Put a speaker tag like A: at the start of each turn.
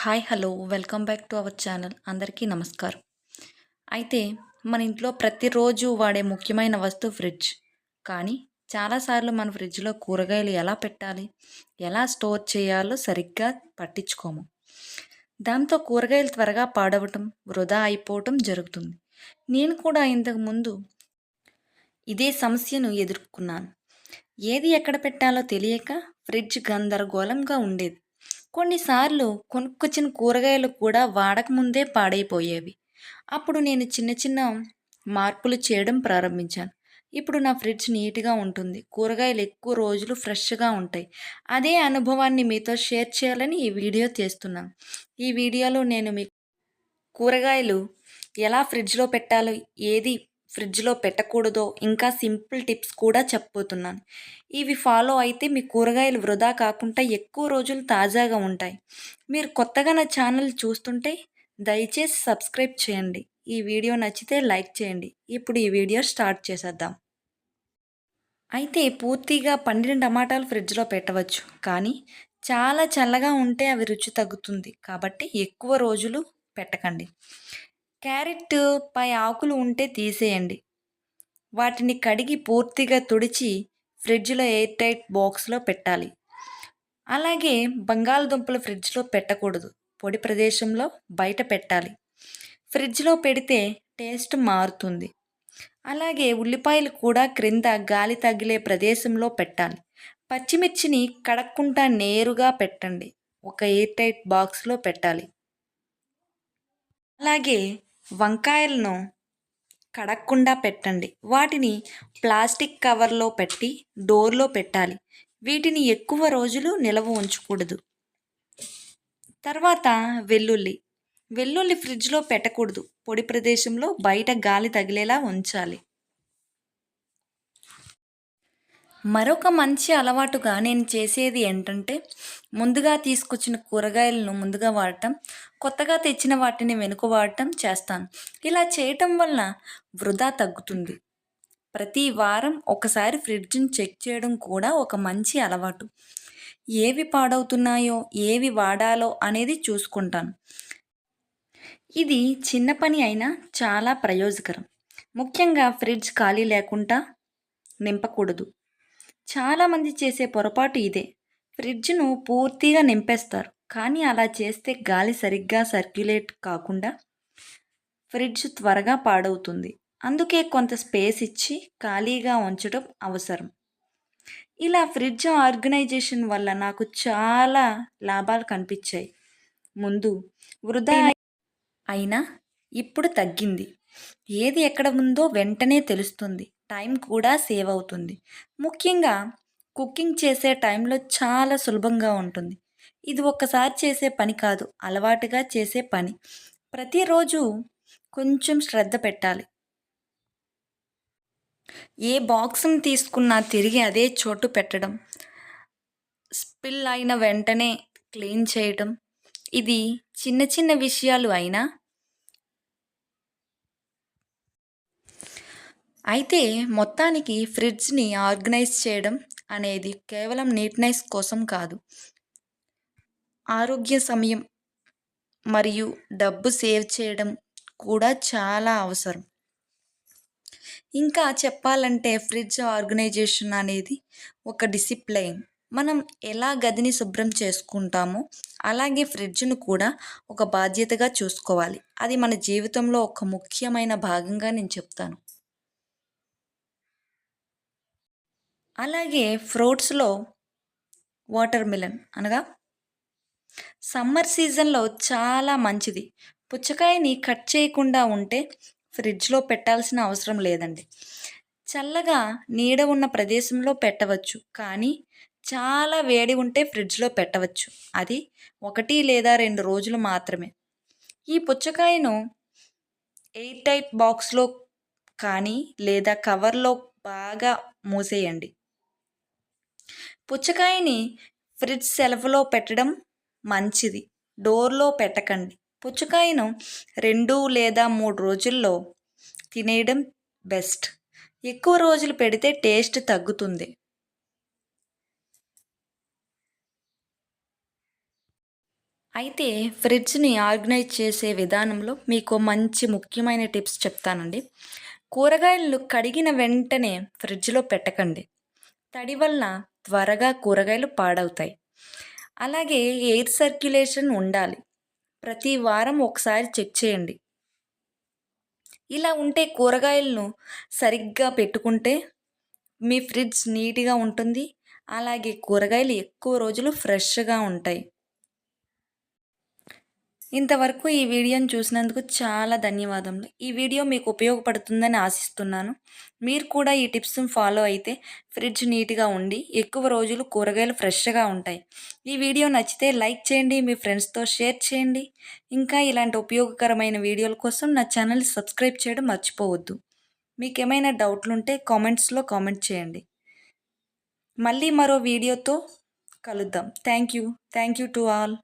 A: Hi hello welcome back to our channel. అందరికీ నమస్కారం. అయితే మన ఇంట్లో ప్రతిరోజు వాడే ముఖ్యమైన వస్తువు ఫ్రిడ్జ్. కానీ చాలాసార్లు మన ఫ్రిడ్జ్లో కూరగాయలు ఎలా పెట్టాలి, ఎలా స్టోర్ చేయాలో సరిగ్గా పట్టించుకోము. దాంతో కూరగాయలు త్వరగా పాడవటం, వృధా అయిపోవటం జరుగుతుంది. నేను కూడా ఇంతకు ముందు ఇదే సమస్యను ఎదుర్కొన్నాను. ఏది ఎక్కడ పెట్టాలో తెలియక ఫ్రిడ్జ్ గందరగోళంగా ఉండేది. కొన్నిసార్లు కొనుక్కొచ్చిన కూరగాయలు కూడా వాడకముందే పాడైపోయేవి. అప్పుడు నేను చిన్న చిన్న మార్పులు చేయడం ప్రారంభించాను. ఇప్పుడు నా ఫ్రిడ్జ్ నీట్‌గా ఉంటుంది. కూరగాయలు ఎక్కువ రోజులు ఫ్రెష్‌గా ఉంటాయి. అదే అనుభవాన్ని మీతో షేర్ చేయాలని ఈ వీడియో చేస్తున్నాను. ఈ వీడియోలో నేను మీకు కూరగాయలు ఎలా ఫ్రిడ్జ్‌లో పెట్టాలో, ఏది ఫ్రిడ్జ్‌లో పెట్టకూడదో, ఇంకా సింపుల్ టిప్స్ కూడా చెప్పబోతున్నాను. ఇవి ఫాలో అయితే మీ కూరగాయలు వృధా కాకుండా ఎక్కువ రోజులు తాజాగా ఉంటాయి. మీరు కొత్తగా నా ఛానల్ చూస్తుంటే దయచేసి సబ్స్క్రైబ్ చేయండి. ఈ వీడియో నచ్చితే లైక్ చేయండి. ఇప్పుడు ఈ వీడియో స్టార్ట్ చేసేద్దాం. అయితే పూర్తిగా పండిన టమాటాలు ఫ్రిడ్జ్‌లో పెట్టవచ్చు. కానీ చాలా చల్లగా ఉంటే అవి రుచి తగ్గుతుంది. కాబట్టి ఎక్కువ రోజులు పెట్టకండి. క్యారెట్ పై ఆకులు ఉంటే తీసేయండి. వాటిని కడిగి పూర్తిగా తుడిచి ఫ్రిడ్జ్‌లో ఎయిర్ టైట్ బాక్స్‌లో పెట్టాలి. అలాగే బంగాళదుంపలు ఫ్రిడ్జ్‌లో పెట్టకూడదు. పొడి ప్రదేశంలో బయట పెట్టాలి. ఫ్రిడ్జ్‌లో పెడితే టేస్ట్ మారుతుంది. అలాగే ఉల్లిపాయలు కూడా క్రింద గాలి తగిలే ప్రదేశంలో పెట్టాలి. పచ్చిమిర్చిని కడక్కుండా నేరుగా పెట్టండి. ఒక ఎయిర్ టైట్ బాక్స్‌లో పెట్టాలి. అలాగే వంకాయలను కడక్కుండా పెట్టండి. వాటిని ప్లాస్టిక్ కవర్లో పెట్టి డోర్లో పెట్టాలి. వీటిని ఎక్కువ రోజులు నిల్వ ఉంచకూడదు. తర్వాత వెల్లుల్లి ఫ్రిడ్జ్లో పెట్టకూడదు. పొడి ప్రదేశంలో బయట గాలి తగిలేలా ఉంచాలి. మరొక మంచి అలవాటుగా నేను చేసేది ఏంటంటే, ముందుగా తీసుకొచ్చిన కూరగాయలను ముందుగా వాడటం, కొత్తగా తెచ్చిన వాటిని వెనుక వాడటం చేస్తాను. ఇలా చేయటం వల్ల వృధా తగ్గుతుంది. ప్రతి వారం ఒకసారి ఫ్రిడ్జ్‌ని చెక్ చేయడం కూడా ఒక మంచి అలవాటు. ఏవి పాడవుతున్నాయో, ఏవి వాడాలో అనేది చూసుకుంటాను. ఇది చిన్న పని అయినా చాలా ప్రయోజకరం. ముఖ్యంగా ఫ్రిడ్జ్ ఖాళీ లేకుండా నింపకూడదు. చాలామంది చేసే పొరపాటు ఇదే. ఫ్రిడ్జ్‌ను పూర్తిగా నింపేస్తారు. కానీ అలా చేస్తే గాలి సరిగ్గా సర్క్యులేట్ కాకుండా ఫ్రిడ్జ్ త్వరగా పాడవుతుంది. అందుకే కొంత స్పేస్ ఇచ్చి ఖాళీగా ఉంచడం అవసరం. ఇలా ఫ్రిడ్జ్ ఆర్గనైజేషన్ వల్ల నాకు చాలా లాభాలు కనిపించాయి. ముందు వృధా అయినా ఇప్పుడు తగ్గింది. ఏది ఎక్కడ ఉందో వెంటనే తెలుస్తుంది. టైం కూడా సేవ్ అవుతుంది. ముఖ్యంగా కుకింగ్ చేసే టైంలో చాలా సులభంగా ఉంటుంది. ఇది ఒక్కసారి చేసే పని కాదు, అలవాటుగా చేసే పని. ప్రతిరోజు కొంచెం శ్రద్ధ పెట్టాలి. ఏ బాక్స్‌ని తీసుకున్నా తిరిగి అదే చోటు పెట్టడం, స్పిల్ అయిన వెంటనే క్లీన్ చేయటం. ఇది చిన్న చిన్న విషయాలు అయినా అయితే మొత్తానికి ఫ్రిడ్జ్‌ని ఆర్గనైజ్ చేయడం అనేది కేవలం నీట్‌నెస్ కోసం కాదు. ఆరోగ్య సమయం మరియు డబ్బు సేవ్ చేయడం కూడా చాలా అవసరం. ఇంకా చెప్పాలంటే ఫ్రిడ్జ్ ఆర్గనైజేషన్ అనేది ఒక డిసిప్లైన్. మనం ఎలా గదిని శుభ్రం చేసుకుంటామో, అలాగే ఫ్రిడ్జ్‌ను కూడా ఒక బాధ్యతగా చూసుకోవాలి. అది మన జీవితంలో ఒక ముఖ్యమైన భాగంగా నేను చెప్తాను. అలాగే ఫ్రూట్స్‌లో వాటర్ మిలన్ అనగా సమ్మర్ సీజన్‌లో చాలా మంచిది. పుచ్చకాయని కట్ చేయకుండా ఉంటే ఫ్రిడ్జ్‌లో పెట్టాల్సిన అవసరం లేదండి. చల్లగా నీడ ఉన్న ప్రదేశంలో పెట్టవచ్చు. కానీ చాలా వేడి ఉంటే ఫ్రిడ్జ్‌లో పెట్టవచ్చు. అది 1 లేదా 2 రోజులు మాత్రమే. ఈ పుచ్చకాయను ఎయిర్ టైట్ బాక్స్‌లో కానీ లేదా కవర్‌లో బాగా మూసేయండి. పుచ్చకాయని ఫ్రిడ్జ్ షెల్ఫ్‌లో పెట్టడం మంచిది. డోర్‌లో పెట్టకండి. పుచ్చకాయను 2 లేదా 3 రోజుల్లో తినేయడం బెస్ట్. ఎక్కువ రోజులు పెడితే టేస్ట్ తగ్గుతుంది. అయితే ఫ్రిడ్జ్‌ని ఆర్గనైజ్ చేసే విధానంలో మీకు మంచి ముఖ్యమైన టిప్స్ చెప్తానండి. కూరగాయలు కడిగిన వెంటనే ఫ్రిడ్జ్‌లో పెట్టకండి. తడి వలన త్వరగా కూరగాయలు పాడవుతాయి. అలాగే ఎయిర్ సర్క్యులేషన్ ఉండాలి. ప్రతి వారం ఒకసారి చెక్ చేయండి. ఇలా ఉంటే కూరగాయలను సరిగ్గా పెట్టుకుంటే మీ ఫ్రిడ్జ్ నీట్‌గా ఉంటుంది. అలాగే కూరగాయలు ఎక్కువ రోజులు ఫ్రెష్‌గా ఉంటాయి. ఇంతవరకు ఈ వీడియోని చూసినందుకు చాలా ధన్యవాదములు. ఈ వీడియో మీకు ఉపయోగపడుతుందని ఆశిస్తున్నాను. మీరు కూడా ఈ టిప్స్‌ని ఫాలో అయితే ఫ్రిడ్జ్ నీట్‌గా ఉండి ఎక్కువ రోజులు కూరగాయలు ఫ్రెష్‌గా ఉంటాయి. ఈ వీడియో నచ్చితే లైక్ చేయండి, మీ ఫ్రెండ్స్‌తో షేర్ చేయండి. ఇంకా ఇలాంటి ఉపయోగకరమైన వీడియోల కోసం నా ఛానల్‌ని సబ్స్క్రైబ్ చేయడం మర్చిపోవద్దు. మీకేమైనా డౌట్లుంటే కామెంట్స్‌లో కామెంట్ చేయండి. మళ్ళీ మరో వీడియోతో కలుద్దాం. Thank you. Thank you to all.